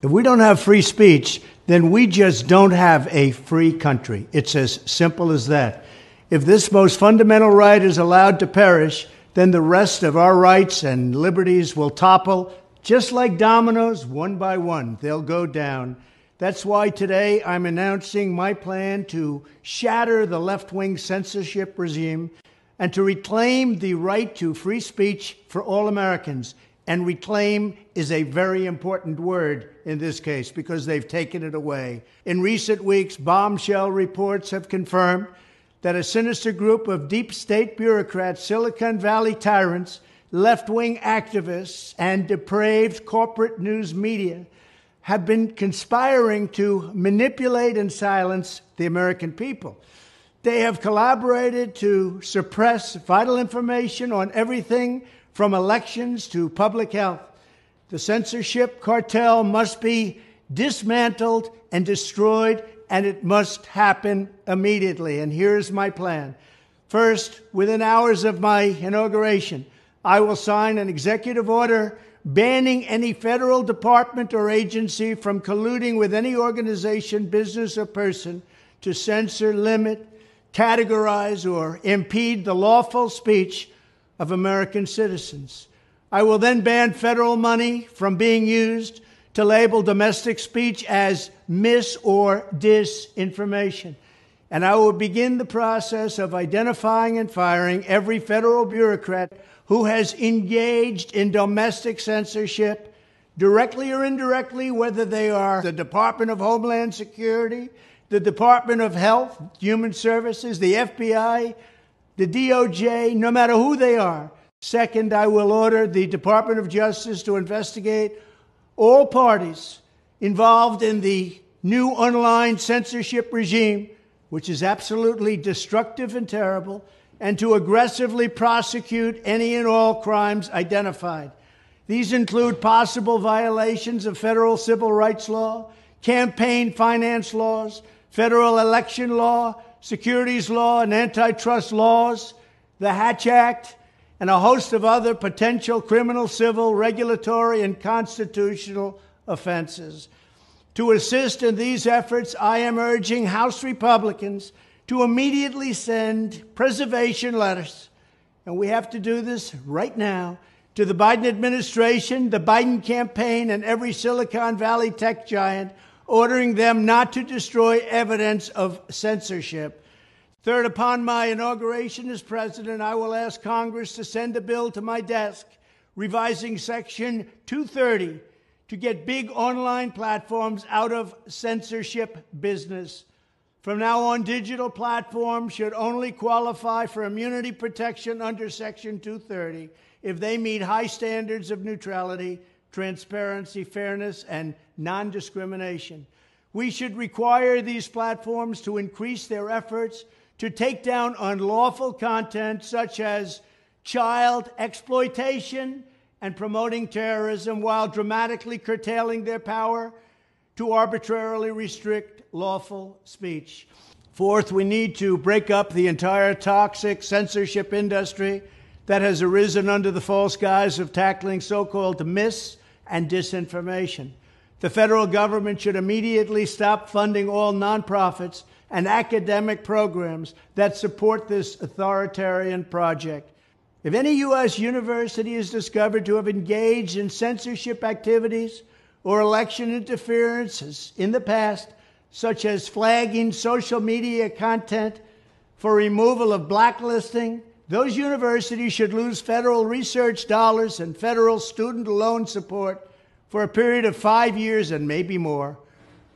If we don't have free speech, then we just don't have a free country. It's as simple as that. If this most fundamental right is allowed to perish, then the rest of our rights and liberties will topple, just like dominoes, one by one. They'll go down. That's why today I'm announcing my plan to shatter the left-wing censorship regime and to reclaim the right to free speech for all Americans. And reclaim is a very important word in this case because they've taken it away. In recent weeks, bombshell reports have confirmed that a sinister group of deep state bureaucrats, Silicon Valley tyrants, left-wing activists, and depraved corporate news media have been conspiring to manipulate and silence the American people. They have collaborated to suppress vital information on everything from elections to public health. The censorship cartel must be dismantled and destroyed, and it must happen immediately. And here's my plan. First, within hours of my inauguration, I will sign an executive order banning any federal department or agency from colluding with any organization, business, or person to censor, limit, categorize, or impede the lawful speech of American citizens. I will then ban federal money from being used to label domestic speech as mis- or disinformation. And I will begin the process of identifying and firing every federal bureaucrat who has engaged in domestic censorship, directly or indirectly, whether they are the Department of Homeland Security, the Department of Health, Human Services, the FBI, the DOJ, no matter who they are. Second, I will order the Department of Justice to investigate all parties involved in the new online censorship regime, which is absolutely destructive and terrible, and to aggressively prosecute any and all crimes identified. These include possible violations of federal civil rights law, campaign finance laws, federal election law, securities law, and antitrust laws, the Hatch Act, and a host of other potential criminal, civil, regulatory, and constitutional offenses. To assist in these efforts, I am urging House Republicans to immediately send preservation letters, and we have to do this right now, to the Biden administration, the Biden campaign, and every Silicon Valley tech giant, ordering them not to destroy evidence of censorship. Third, upon my inauguration as president, I will ask Congress to send a bill to my desk revising Section 230 to get big online platforms out of censorship business. From now on, digital platforms should only qualify for immunity protection under Section 230 if they meet high standards of neutrality, transparency, fairness, and non-discrimination. We should require these platforms to increase their efforts to take down unlawful content such as child exploitation and promoting terrorism, while dramatically curtailing their power to arbitrarily restrict lawful speech. Fourth, we need to break up the entire toxic censorship industry that has arisen under the false guise of tackling so-called mis- and disinformation. The federal government should immediately stop funding all nonprofits and academic programs that support this authoritarian project. If any U.S. university is discovered to have engaged in censorship activities or election interferences in the past, such as flagging social media content for removal of blacklisting, those universities should lose federal research dollars and federal student loan support for a period of 5 years and maybe more.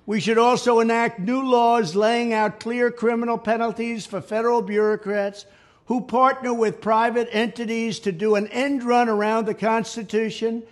We should also enact new laws laying out clear criminal penalties for federal bureaucrats who partner with private entities to do an end run around the Constitution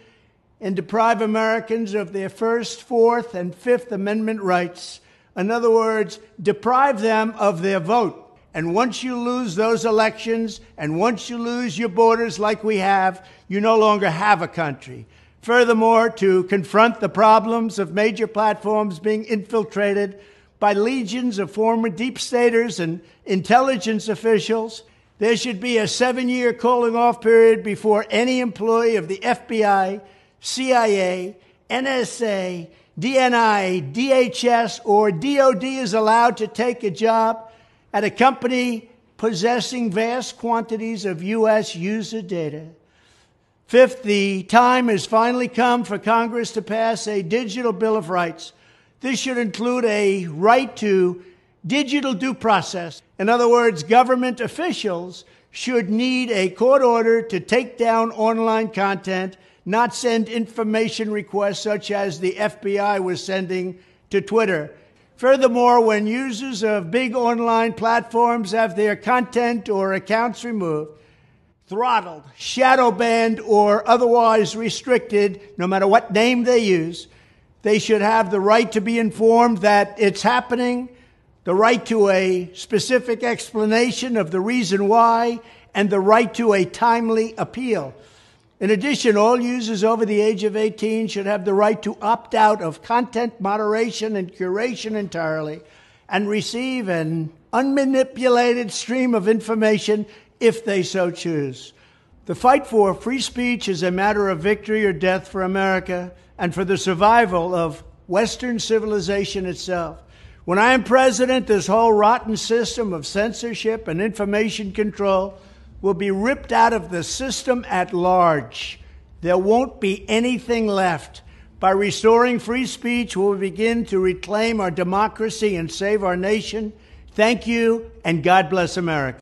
and deprive Americans of their First, Fourth, and Fifth Amendment rights. In other words, deprive them of their vote. And once you lose those elections, and once you lose your borders like we have, you no longer have a country. Furthermore, to confront the problems of major platforms being infiltrated by legions of former deep staters and intelligence officials, there should be a 7-year calling-off period before any employee of the FBI, CIA, NSA, DNI, DHS, or DOD is allowed to take a job at a company possessing vast quantities of U.S. user data. Fifth, the time has finally come for Congress to pass a digital Bill of Rights. This should include a right to digital due process. In other words, government officials should need a court order to take down online content, not send information requests such as the FBI was sending to Twitter. Furthermore, when users of big online platforms have their content or accounts removed, throttled, shadow banned, or otherwise restricted, no matter what name they use, they should have the right to be informed that it's happening, the right to a specific explanation of the reason why, and the right to a timely appeal. In addition, all users over the age of 18 should have the right to opt out of content moderation and curation entirely and receive an unmanipulated stream of information if they so choose. The fight for free speech is a matter of victory or death for America and for the survival of Western civilization itself. When I am president, this whole rotten system of censorship and information control will be ripped out of the system at large. There won't be anything left. By restoring free speech, we'll begin to reclaim our democracy and save our nation. Thank you, and God bless America.